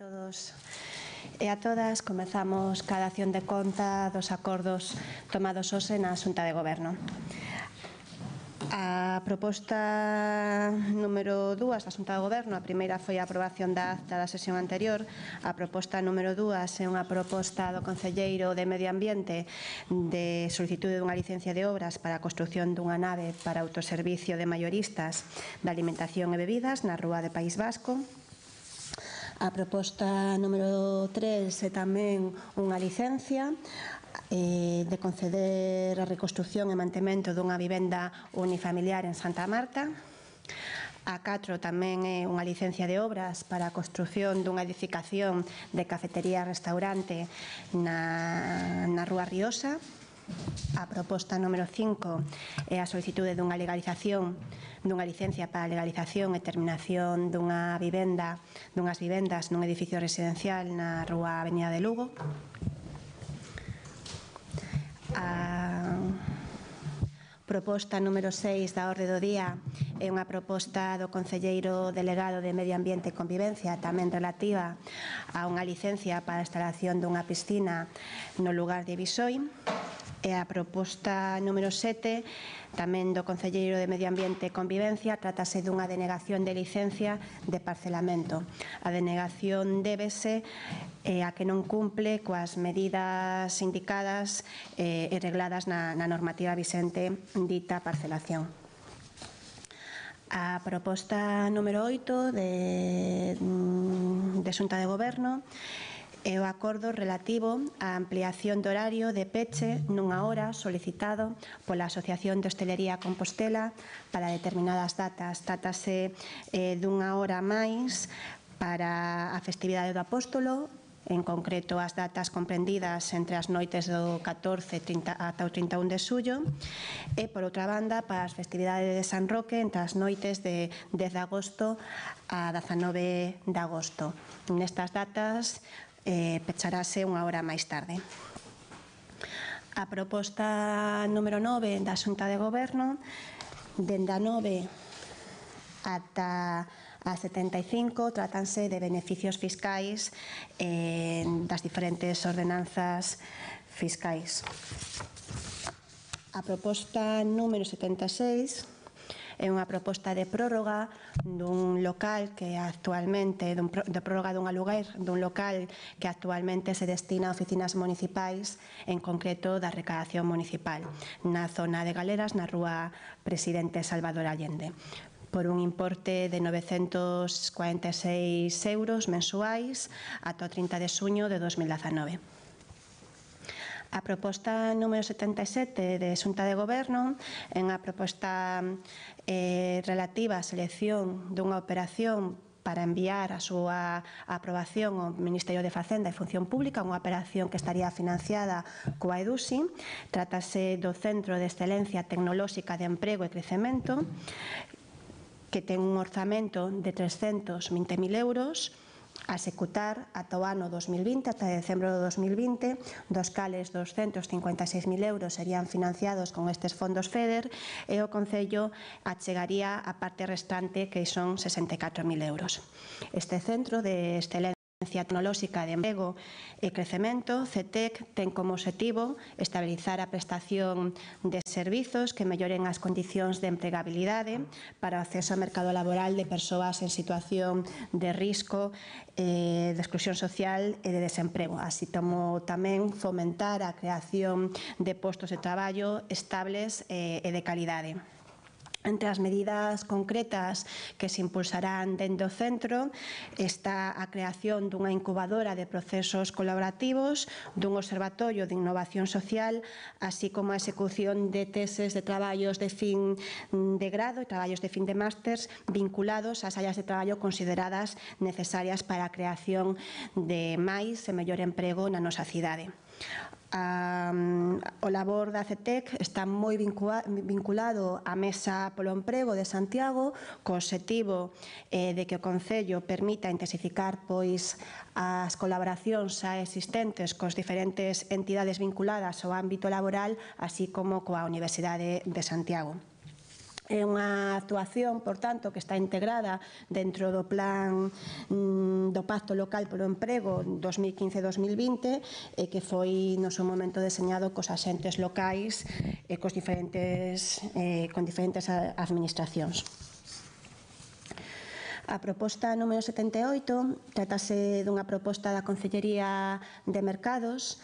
todos e a todas, comezamos cada acción de conta dos acordos tomados hoxe na Xunta de Goberno. A proposta número 2 da Xunta de Goberno, a primeira foi a aprobación da acta da sesión anterior. A proposta número 2 é unha proposta do Concelleiro de Medio Ambiente de solicitude dunha licencia de obras para a construción dunha nave para autoservicio de maioristas de alimentación e bebidas na Rúa de País Vasco. A proposta número 3 é tamén unha licencia de conceder a reconstrucción e mantemento dunha vivenda unifamiliar en Santa Marta. A 4 tamén é unha licencia de obras para a construcción dunha edificación de cafetería e restaurante na Rúa Riosa. A proposta número 5 é a solicitude dunha legalización, dunha licencia para a legalización e terminación dunhas vivendas nun edificio residencial na Rúa Avenida de Lugo. A proposta número 6 da orde do día é unha proposta do Concelleiro Delegado de Medio Ambiente e Convivencia, tamén relativa a unha licencia para a instalación dunha piscina no lugar de Bisoi. E a proposta número 7, tamén do Concelleiro de Medio Ambiente e Convivencia, trátase dunha denegación de licencia de parcelamento. A denegación débese a que non cumple coas medidas indicadas e regladas na normativa vixente dita parcelación. A proposta número 8 de Xunta de Goberno é o acordo relativo á ampliación do horario de peche nunha hora solicitado pola Asociación de Hostelería Compostela para determinadas datas. Trátase dunha hora máis para a festividade do Apóstolo, en concreto as datas comprendidas entre as noites do 14 ata o 31 de xullo, e, por outra banda, para as festividades de San Roque entre as noites de 10 de agosto a 19 de agosto. Nestas datas pecharase unha hora máis tarde. A proposta número 9 da Xunta de Goberno, dende a 9 ata a 75, tratanse de beneficios fiscais das diferentes ordenanzas fiscais. A proposta número 76 é unha proposta de prórroga dun local que actualmente, de prórroga dun aluguer dun local que actualmente se destina a oficinas municipais, en concreto da recadación municipal, na zona de Galeras, na Rúa Presidente Salvador Allende, por un importe de 946 euros mensuais ata o 30 de xuño de 2019. A proposta número 77 de Xunta de Goberno é unha proposta relativa á selección dunha operación para enviar a súa aprobación ao Ministerio de Facenda e Función Pública, unha operación que estaría financiada coa EDUSI. Trátase do Centro de Excelencia Tecnolóxica de Emprego e Crecemento, que ten un orzamento de 320.000 euros a executar ata o ano 2020, ata decembro de 2020, dos cales 256.000 euros serían financiados con estes fondos FEDER e o Concello achegaría a parte restante, que son 64.000 euros. Este Centro de Excelencia Tecnolóxica de Emprego e Crecemento, CETEC, ten como obxectivo estabilizar a prestación de servizos que melloren as condicións de empregabilidade para o acceso ao mercado laboral de persoas en situación de risco, de exclusión social e de desemprego, así como tamén fomentar a creación de postos de traballo estables e de calidade. Entre as medidas concretas que se impulsarán dentro do centro está a creación dunha incubadora de procesos colaborativos, dun observatorio de innovación social, así como a execución de teses de traballos de fin de grado e traballos de fin de másters vinculados ás áreas de traballo consideradas necesarias para a creación de máis e mellor emprego na nosa cidade. O labor da CETEC está moi vinculado á Mesa polo Emprego de Santiago, co obxectivo de que o Concello permita intensificar as colaboracións xa existentes cos diferentes entidades vinculadas ao ámbito laboral, así como coa Universidade de Santiago. É unha actuación, por tanto, que está integrada dentro do plan do Pacto Local polo Emprego 2015-2020 e que foi no seu momento deseñado cos axentes locais e con diferentes administracións. A proposta número 78 trátase dunha proposta da Consellería de Mercados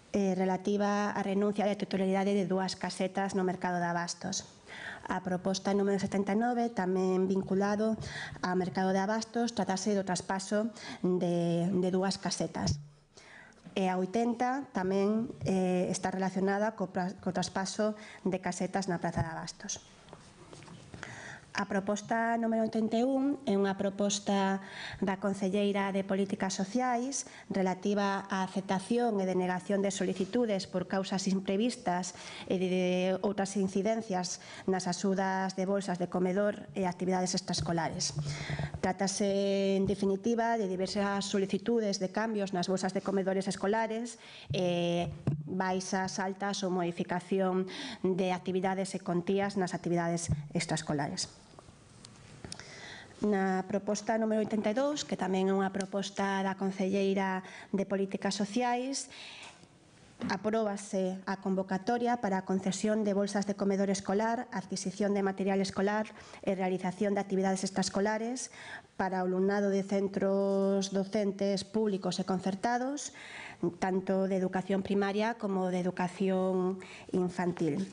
relativa á renuncia de titularidade de 2 casetas no mercado de abastos. A proposta número 79, tamén vinculado ao mercado de abastos, tratase do traspaso de 2 casetas. E a 80 tamén está relacionada co traspaso de casetas na Praza de Abastos. A proposta número 81 é unha proposta da Conselleira de Políticas Sociais relativa á aceptación e denegación de solicitudes por causas imprevistas e de outras incidencias nas axudas de bolsas de comedor e actividades extraescolares. Trátase, en definitiva, de diversas solicitudes de cambios nas bolsas de comedores escolares, baixas, altas ou modificación de actividades e contías nas actividades extraescolares. Na proposta número 82, que tamén é unha proposta da Conselleira de Políticas Sociais, apróbase a convocatoria para a concesión de bolsas de comedor escolar, adquisición de material escolar e realización de actividades extraescolares para o alumnado de centros docentes públicos e concertados, tanto de educación primaria como de educación infantil.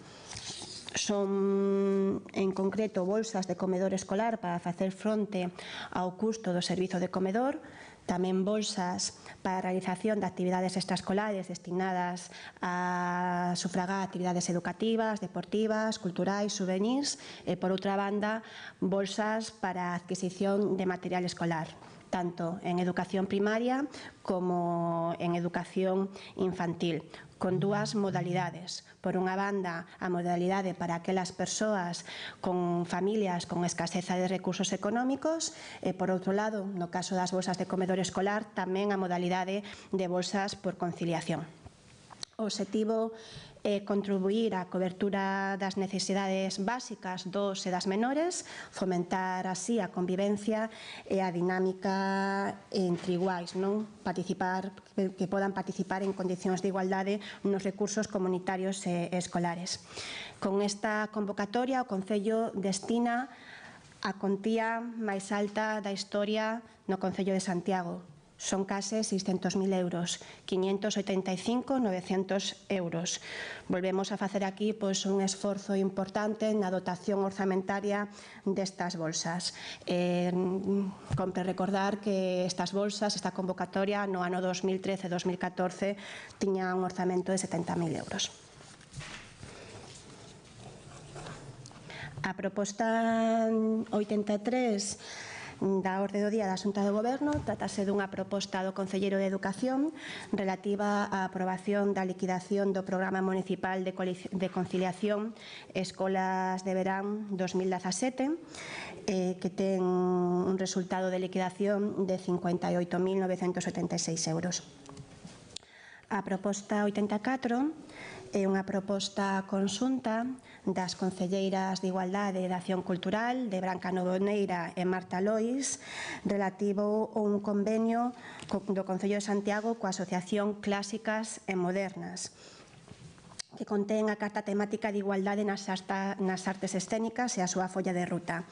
Son, en concreto, bolsas de comedor escolar para facer fronte ao custo do servizo de comedor, tamén bolsas para a realización de actividades extraescolares destinadas a sufragar actividades educativas, deportivas, culturais, juvenis e, por outra banda, bolsas para a adquisición de material escolar, tanto en educación primaria como en educación infantil, con 2 modalidades. Por unha banda, a modalidade para aquelas persoas con familias con escaseza de recursos económicos e, por outro lado, no caso das bolsas de comedor escolar, tamén a modalidade de bolsas por conciliación. O obxectivo é contribuir á cobertura das necesidades básicas dos e das menores, fomentar así a convivencia e a dinámica entre iguais, que podan participar en condicións de igualdade nos recursos comunitarios e escolares. Con esta convocatoria, o Concello destina a contía máis alta da historia no Concello de Santiago. Son case 600.000 euros, 585.900 euros. Volvemos a facer aquí un esforzo importante na dotación orzamentaria destas bolsas. Compre recordar que estas bolsas, esta convocatoria, no ano 2013-2014, tiña un orzamento de 70.000 euros. A proposta 83 da orde do día da Xunta de Goberno trátase dunha proposta do Concelleiro de Educación relativa á aprobación da liquidación do Programa Municipal de Conciliación Escolas de Verán 2017, que ten un resultado de liquidación de 58.976 euros. A proposta 84 é unha proposta conxunta das concelleiras de Igualdade e de Acción Cultural de Branca Novoneira e Marta Lois relativo a un convenio do Concello de Santiago coa Asociación Clásicas e Modernas, que contén a Carta Temática de Igualdade nas Artes Escénicas e a súa folla de ruta.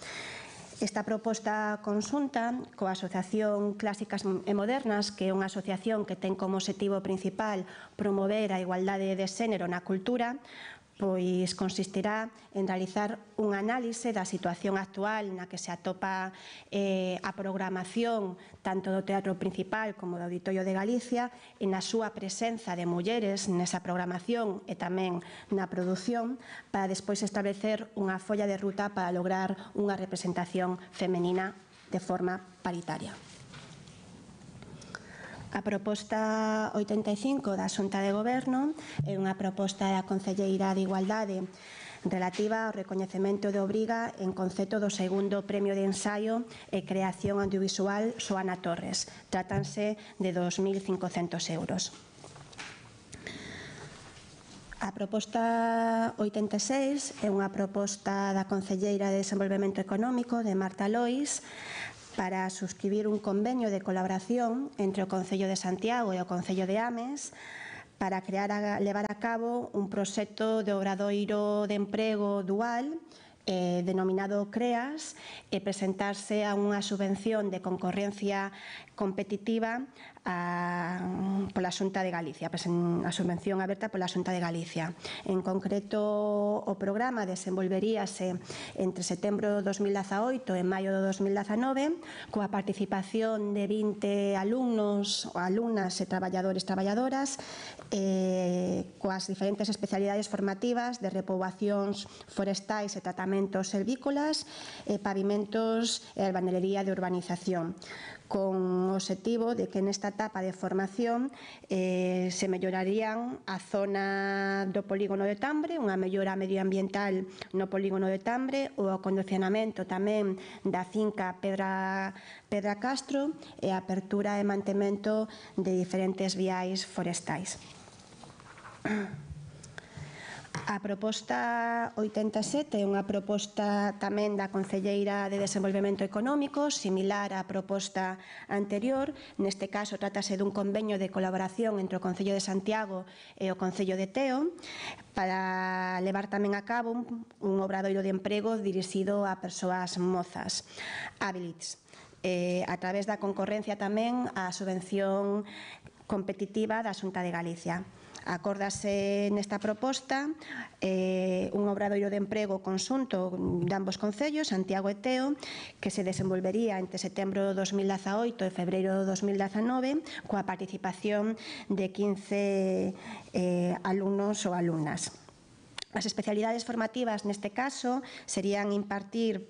Esta proposta conxunta coa Asociación Clásicas e Modernas, que é unha asociación que ten como obxectivo principal promover a igualdade de xénero na cultura, pois consistirá en realizar un análise da situación actual na que se atopa a programación tanto do Teatro Principal como do Auditorio de Galicia e na súa presenza de mulleres nesa programación e tamén na produción para despois establecer unha folla de ruta para lograr unha representación femenina de forma paritaria. A proposta 85 da Xunta de Goberno é unha proposta da Concelleira de Igualdade relativa ao recoñecemento de obriga en concepto do segundo Premio de Ensaio e Creación Audiovisual Xoana Torres. Trátanse de 2.500 euros. A proposta 86 é unha proposta da Concelleira de Desenvolvemento Económico, de Marta Lois, para subscribir un convenio de colaboración entre o Concello de Santiago e o Concello de Ames para levar a cabo un proxecto de obradoiro de emprego dual denominado CREAS e presentarse a unha subvención de concorrencia competitiva pola Xunta de Galicia, a subvención aberta pola Xunta de Galicia. En concreto, o programa desenvolveríase entre setembro de 2018 e maio de 2019 coa participación de 20 alumnos, alumnas e traballadores e traballadoras coas diferentes especialidades formativas de repoboacións forestais e tratamentos silvícolas, pavimentos e albañilería de urbanización, con o obxectivo de que nesta etapa de formación se mellorarían a zona do polígono de Tambre, unha mellora medioambiental no polígono de Tambre, o acondicionamento tamén da finca Pedra Castro e a apertura e mantemento de diferentes viais forestais. A proposta 87 é unha proposta tamén da Concelleira de Desenvolvemento Económico, similar á proposta anterior. Neste caso, trátase dun convenio de colaboración entre o Concello de Santiago e o Concello de Teo para levar tamén a cabo un obradoiro de emprego dirixido a persoas mozas, habilits, a través da concorrencia tamén á subvención competitiva da Xunta de Galicia. Acórdase nesta proposta un obradoiro de emprego conxunto de ambos concellos, Santiago e Teo, que se desenvolvería entre setembro de 2018 e febreiro de 2019 coa participación de 15 alumnos ou alumnas. As especialidades formativas neste caso serían impartir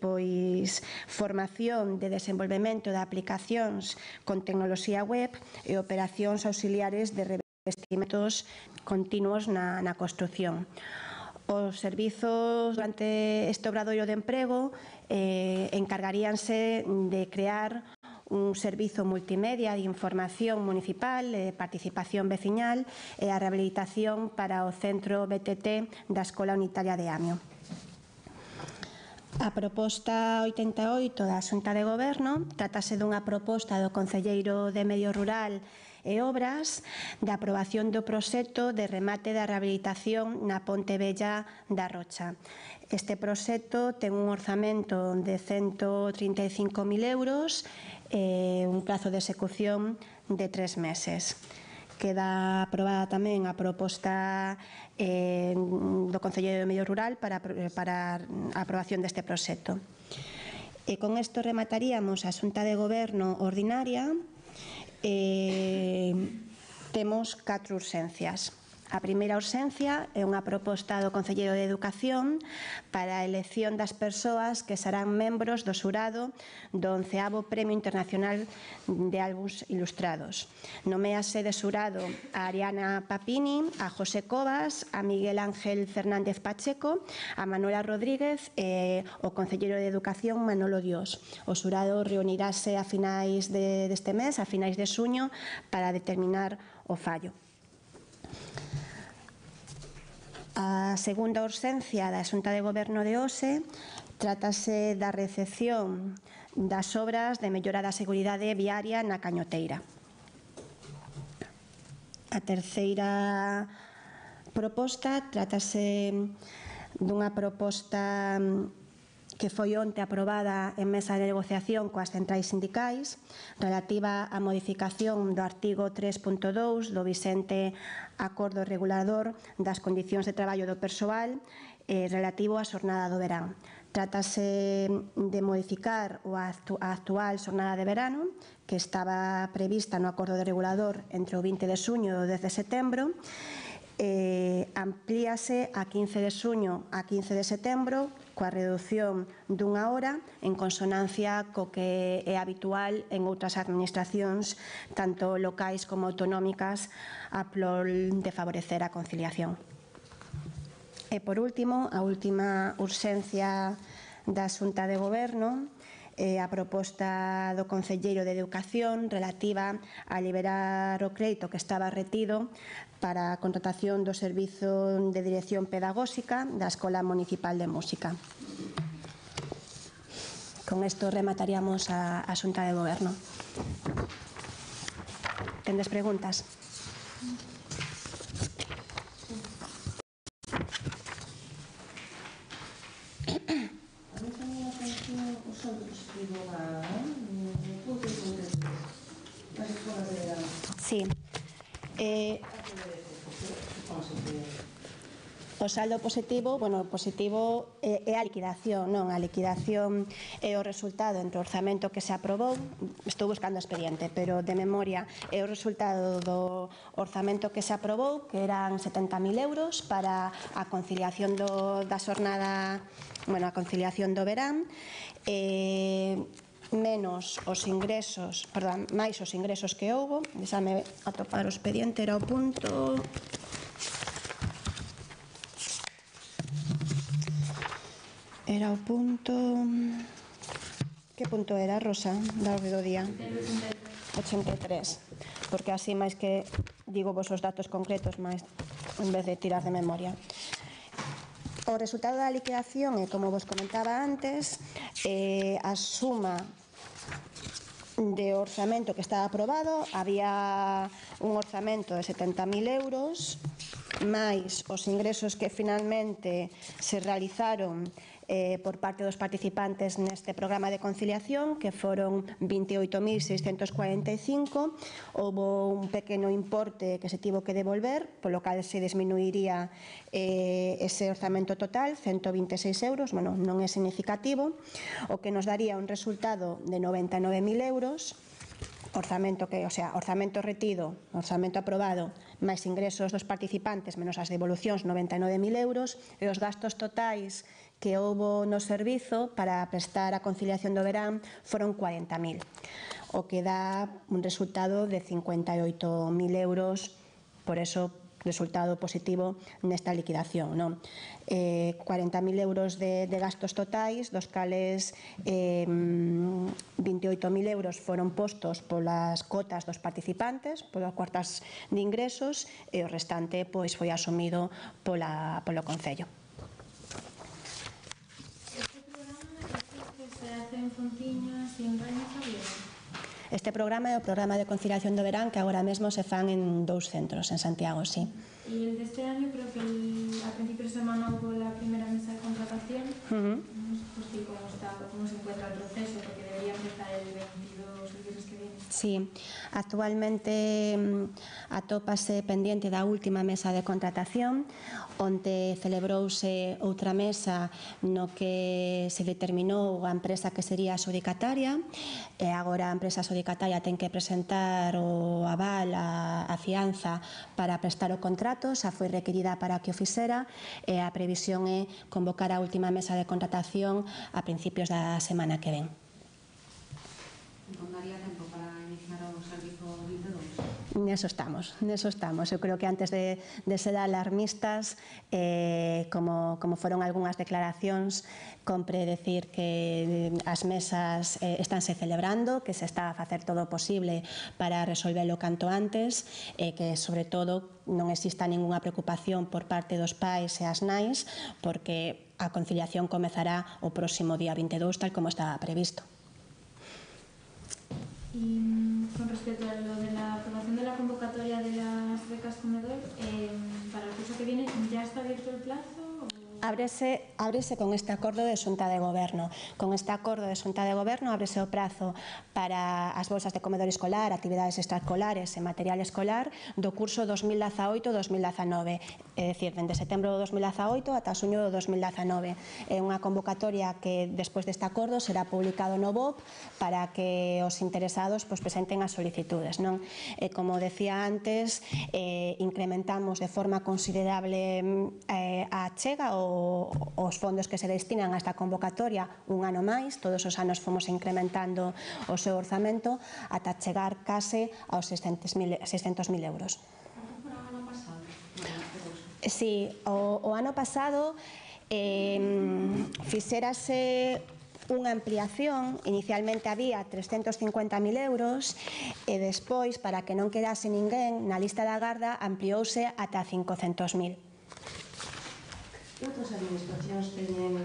formación de desenvolvemento de aplicacións con tecnoloxía web e operacións auxiliares de revestimentos continuos na construción. Os servizos durante este obradoiro de emprego encargaríanse de crear un servizo multimedia de información municipal, participación veciñal e a rehabilitación para o centro BTT da Escola Unitaria de Amio. A proposta 88 da Xunta de Goberno trátase dunha proposta do Concelleiro de Medio Rural e Obras de aprobación do proxecto de remate da rehabilitación na Ponte Vella da Rocha. Este proxecto ten un orzamento de 135.000 euros e un prazo de execución de 3 meses. Queda aprobada tamén a proposta do Concelleiro de Medio Rural para a aprobación deste proxecto. E con isto remataríamos a Xunta de Goberno ordinaria. Temos 4 urxencias. A primeira urxencia é unha proposta do Concelleiro de Educación para a elección das persoas que serán membros do xurado do 11º Premio Internacional de Álbums Ilustrados. Noméase de xurado a Ariana Papini, a José Cobas, a Miguel Ángel Fernández Pacheco, a Manuela Rodríguez e o Concelleiro de Educación Manolo Dios. O xurado reunirase a finais deste mes, a finais de xuño, para determinar o fallo. A segunda urxencia da Xunta de Goberno de Ose trátase da recepción das obras de mellora da seguridade viaria na Cañoteira. A terceira proposta trátase dunha proposta que foi onte aprobada en mesa de negociación coas centrais sindicais relativa á modificación do artigo 3.2 do vixente Acordo Regulador das Condicións de Traballo do Persoal relativo á xornada do verán. Trátase de modificar a actual xornada de verano que estaba prevista no Acordo Regulador entre o 20 de xuño e o 10 de setembro. Amplíase a 15 de xuño a 15 de setembro coa reducción dunha hora en consonancia co que é habitual en outras administracións tanto locais como autonómicas a prol de favorecer a conciliación. E por último, a última urxencia da Xunta de Goberno a proposta do Concelleiro de Educación relativa a liberar o crédito que estaba retido para a contratación do Servizo de Dirección Pedagóxica da Escola Municipal de Música. Con isto remataríamos a Xunta de Goberno. Tendes preguntas? Sí. O saldo positivo, bueno, o positivo é a liquidación, non? A liquidación é o resultado entre o orzamento que se aprobou, estou buscando o expediente, pero de memoria é o resultado do orzamento que se aprobou, que eran 70.000 euros para a conciliación da xornada, bueno, a conciliación do verán, menos os ingresos, perdón, máis os ingresos que houbo, deixame atopar o expediente, era o punto... Era o punto... Que punto era, Rosa, da orde do día? 83. Porque así, máis que digo vos os datos concretos, máis en vez de tirar de memoria. O resultado da liquidación é, como vos comentaba antes, a suma de orzamento que estaba aprobado. Había un orzamento de 70.000 euros, máis os ingresos que finalmente se realizaron por parte dos participantes neste programa de conciliación, que foron 28.645. Houve un pequeno importe que se tivo que devolver, polo cal se disminuiría ese orzamento total, 126 euros, bueno, non é significativo, o que nos daría un resultado de 99.000 euros, orzamento que, o sea, orzamento retido, orzamento aprobado, máis ingresos dos participantes menos as devolucións, 99.000 euros, e os gastos totais que houbo no servizo para prestar a conciliación do verán foron 40.000, o que dá un resultado de 58.000 euros, por eso resultado positivo nesta liquidación, non? 40.000 euros de gastos totais, dos cales 28.000 euros foron postos polas cotas dos participantes, polas cuartas de ingresos, e o restante pois foi asumido polo Concello. Este programa é o programa de conciliación do verán que agora mesmo se fan en 2 centros, en Santiago, sí. E el deste año, creo que a principios de semana hubo la primera mesa de contratación. No sé cómo se encuentra el proceso, porque debería empezar el 22, el viernes que viene. Sí, actualmente atópase pendiente da última mesa de contratación, onde celebrouse outra mesa no que se determinou a empresa que sería adxudicataria, e agora a empresa adxudicataria ten que presentar o aval, a fianza para prestar o contrato, xa foi requerida para que o fixera, e a previsión é convocar a última mesa de contratación a principios da semana que ven. Non daría tempo para iniciar o servizo 22? Neso estamos. Eu creo que antes de ser alarmistas, como foron algunhas declaracións, compre decir que as mesas estánse celebrando, que se está a facer todo o posible para resolvelo canto antes, e que, sobre todo, non exista ningunha preocupación por parte dos pais e as nais, porque a conciliación comezará o próximo día 22, tal como estaba previsto. Y con respecto a lo de la aprobación de la convocatoria de las becas comedor, para el curso que viene, ¿ya está abierto el plazo? Ábrese con este acordo de Xunta de Goberno. Con este acordo de Xunta de Goberno ábrese o prazo para as bolsas de comedor escolar, actividades extraescolares e material escolar do curso 2018-2019. É dicir, dende setembro de 2018 ata xuño de 2019. É unha convocatoria que, despois deste acordo, será publicado no BOP para que os interesados presenten as solicitudes. Como decía antes, incrementamos de forma considerable a achega os fondos que se destinan a esta convocatoria un ano máis. Todos os anos fomos incrementando o seu orzamento ata chegar case aos 600.000 euros. Canto foi o ano pasado? Si, o ano pasado fixérase unha ampliación. Inicialmente había 350.000 euros e despois, para que non quedase ninguén na lista da garda, ampliouse ata 500.000. E outras administracións teñen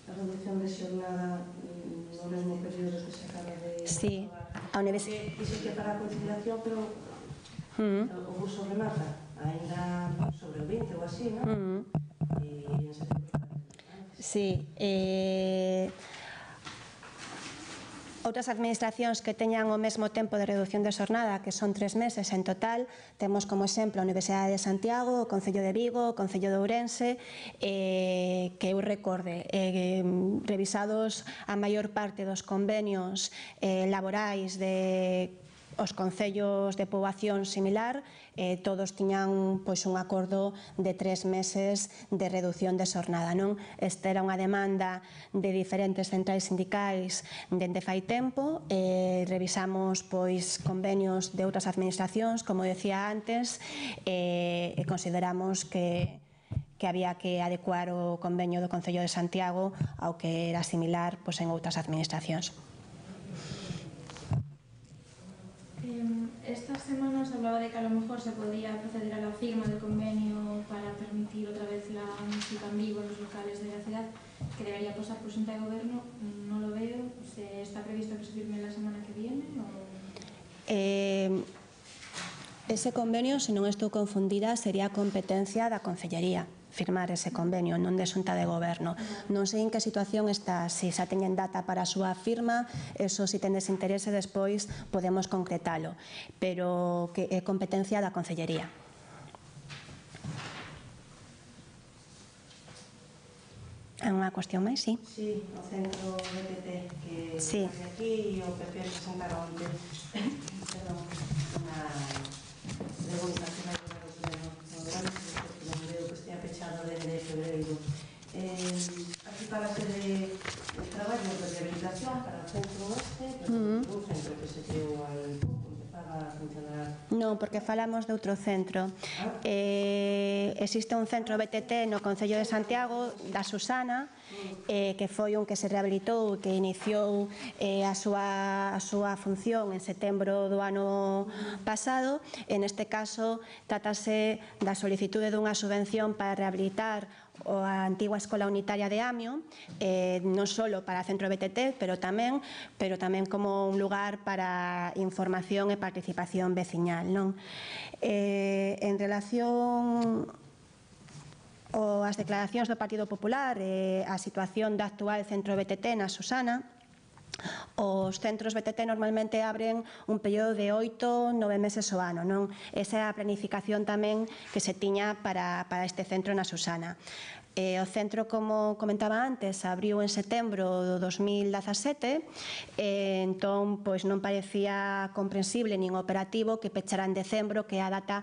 a reducción de xornada no mesmo período que se acaba de Sí, aprobar? a universidade. Dixo que para a conciliación, pero o curso remata ainda sobre o 20 ou así, non? E en setembro. Sí, outras administracións que teñan o mesmo tempo de reducción de xornada, que son 3 meses en total, temos como exemplo a Universidade de Santiago, o Concello de Vigo, o Concello de Ourense, que eu recorde, revisados a maior parte dos convenios laborais de os concellos de poboación similar, todos tiñan un acordo de 3 meses de reducción de xornada, non? Esta era unha demanda de diferentes centrais sindicais dende fai tempo. Revisamos convenios de outras administracións, como decía antes, e consideramos que había que adecuar o convenio do Concello de Santiago ao que era similar en outras administracións. Estas semanas hablaba de que a lo mejor se podía proceder a la firma del convenio para permitir otra vez la música en vivo en los locales de la ciudad, que debería pasar por Xunta de Goberno. No lo veo. ¿Está previsto que se firme la semana que viene? Ese convenio, se non estou confundida, sería competencia da Concellería firmar ese convenio, non de Xunta de Goberno. Non sei en que situación está, se xa teñen data para a súa firma, eso, se tendes interese, despois podemos concretalo, pero que é competencia da Concellería. É unha cuestión máis, sí? Sí, o centro BTT que sí. Aquí e o PP presentaron onte unha pregunta que vai para o pleno porque non veo que estea pechado desde febreiro. Aquí falase de traballo de rehabilitación para o centro oeste, un centro que se creou hai pouco, empezaba a funcionar. Non, porque falamos de outro centro. Existe un centro BTT no Concello de Santiago, da Susana, que foi un que se rehabilitou, que iniciou a súa función en setembro do ano pasado. En este caso, trátase da solicitude dunha subvención para rehabilitar a antigua Escola Unitaria de Amio, non só para o centro BTT, pero tamén como un lugar para información e participación veciñal, non? En relación ás declaracións do Partido Popular e a situación do actual centro BTT na Susana, os centros BTT normalmente abren un período de 8-9 meses ao ano, non? Esa é a planificación tamén que se tiña para este centro na Susana. O centro, como comentaba antes, abriu en setembro do 2017, entón non parecía comprensible nin operativo que pechara en decembro, que é a data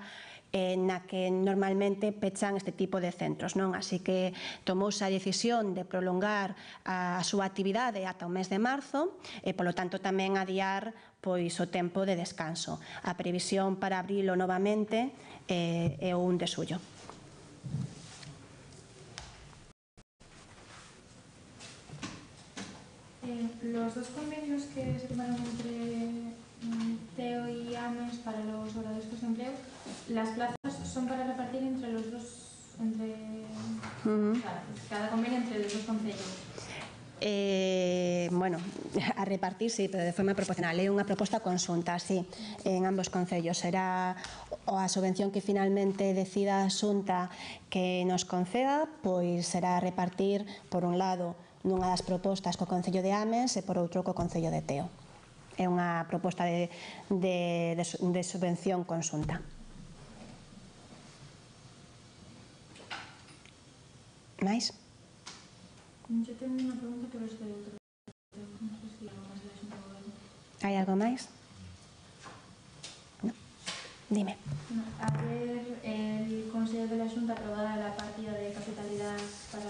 na que normalmente pechan este tipo de centros, non? Así que tomouse a decisión de prolongar a súa actividade ata o mes de marzo e, polo tanto, tamén adiar o tempo de descanso. A previsión para abrilo novamente é o 1 de xullo. Los dos convenios que se firmaron entre TEO y AMES para los horarios de empleo, las plazas son para repartir entre los dos, cada convenio entre los dos concellos. Bueno, a repartir, sí, pero de forma proporcional. É unha proposta conxunta, sí, en ambos concellos. Será a subvención que finalmente decida a Xunta que nos conceda, pois será repartir, por un lado, nunha das propostas co Concello de Ames e por outro co Concello de Teo. É unha proposta de subvención conxunta. Mais? Yo tengo unha pregunta, pero es de outro. Non sei se algo máis de Xunta de Goberno. Hai algo máis? No. Dime. Ayer el Consejo de la Xunta aprobara la partida de capitalidad para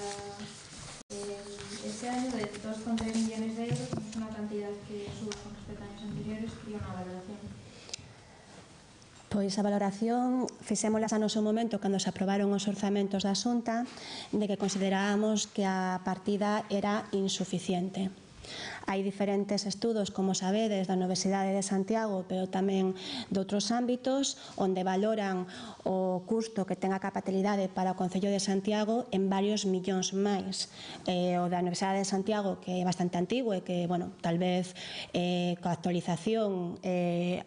este año de 2,3 millones de euros, es una cantidad que sube con respecto a años anteriores, y una valoración. Pois a valoración fixémolas no seu momento cando se aprobaron os orzamentos da Xunta de que considerábamos que a partida era insuficiente. Hai diferentes estudos, como sabedes, da Universidade de Santiago, pero tamén de outros ámbitos, onde valoran o custo que ten a capitalidade para o Concello de Santiago en varios millóns máis. O da Universidade de Santiago, que é bastante antigo e que, bueno, tal vez coa actualización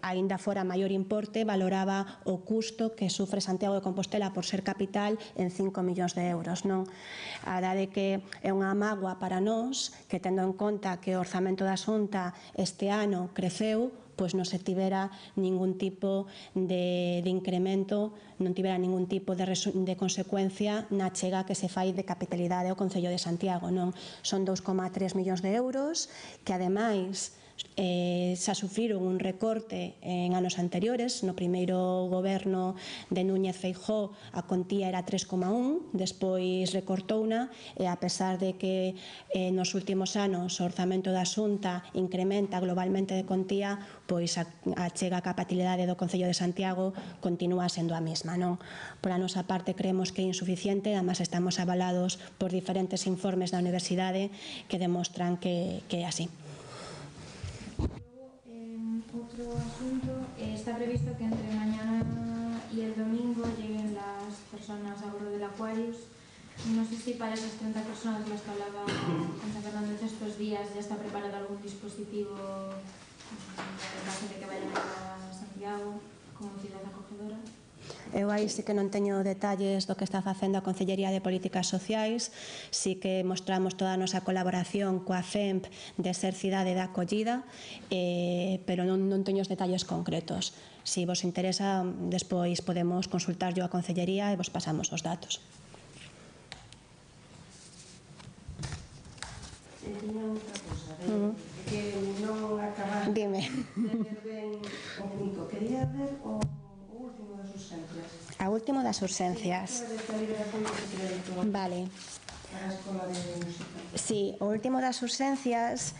aínda fora maior importe, valoraba o custo que sufre Santiago de Compostela por ser capital en 5 millóns de euros, non? A verdade é que é unha mágoa para nós que, tendo en conta que o orzamento da Xunta este ano creceu, pois non se tivera ningún tipo de incremento, non tivera ningún tipo de consecuencia na chega que se fai de capitalidade ao Concello de Santiago, non? Son 2,3 millóns de euros que, ademais, xa sufriron un recorte en anos anteriores. No primeiro goberno de Núñez Feijóo a contía era 3,1, despois recortouna, e a pesar de que nos últimos anos o orzamento da Xunta incrementa globalmente de contía, pois a chega a capitalidade do Concello de Santiago continúa sendo a mesma, non? Por a nosa parte creemos que é insuficiente, además estamos avalados por diferentes informes da universidade que demostran que é así. Otro asunto, está previsto que entre mañana y el domingo lleguen las personas a bordo del Aquarius. No sé si para esas 30 personas de las que hablaba Concha Fernández estos días ya está preparado algún dispositivo en caso de que vayan a Santiago como ciudad acogedora. Eu aí sí que non teño detalles do que está facendo a Concellería de Políticas Sociais. Sí que mostramos toda a nosa colaboración coa FEMP de ser cidade de acollida, pero non teño os detalles concretos. Se vos interesa, despois podemos consultar yo a Concellería e vos pasamos os datos. Tiña outra cosa, que non acabas de ver ben o punto. Quería ver o último das urxencias. A último das urxencias. Vale. Para a Escola de Música. Sí, o último das urxencias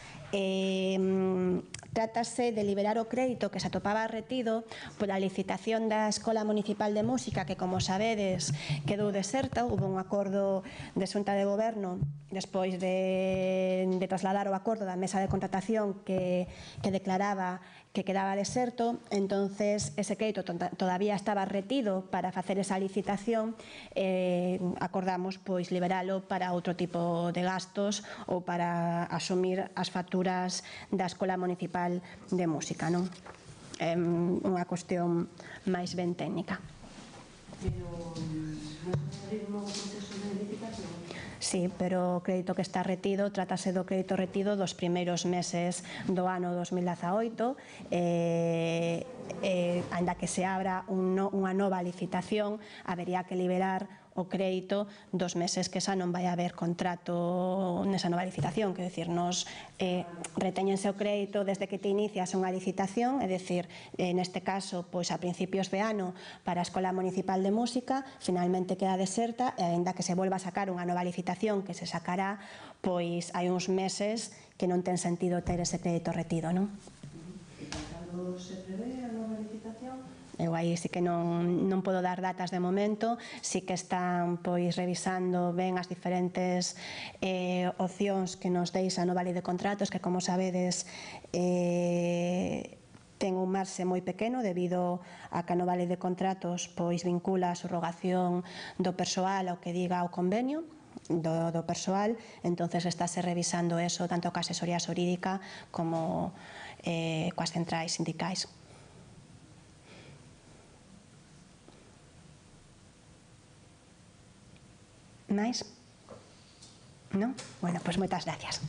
trátase de liberar o crédito que se atopaba retido pola licitación da Escola Municipal de Música, que, como sabedes, quedou deserta. Houve un acordo de Xunta de Goberno despois de trasladar o acordo da mesa de contratación que declaraba que quedaba deserto. Entonces ese crédito todavía estaba retido para facer esa licitación. Acordamos pois liberalo para outro tipo de gastos ou para asumir as facturas da Escola Municipal de Música, non? É unha cuestión máis ben técnica. Pero non se abrir un novo proceso de licitación? Sí, pero o crédito que está retido trátase do crédito retido dos primeiros meses do ano 2018, ainda que se abra unha nova licitación, habería que liberar o crédito dos meses que xa non vai haber contrato nesa nova licitación. Quero dicir, nos retéñense o crédito desde que te inicias unha licitación, é dicir, neste caso, pois a principios de ano para a Escola Municipal de Música, finalmente queda deserta, e aínda que se volva a sacar unha nova licitación que se sacará, pois hai uns meses que non ten sentido ter ese crédito retido, non? E cando se prevé a nova licitación? Eu aí sí que non podo dar datas de momento. Sí que están pois revisando ben as diferentes opcións que nos deixa a nova lei de contratos, que, como sabedes, ten un marxe moi pequeno debido a que a nova lei de contratos pois vincula a subrogación do persoal ao que diga o convenio do persoal. Entonces estáse revisando eso tanto coa asesoría xurídica como coas centrais sindicais. ¿Máis? ¿No? Bueno, pois moitas gracias.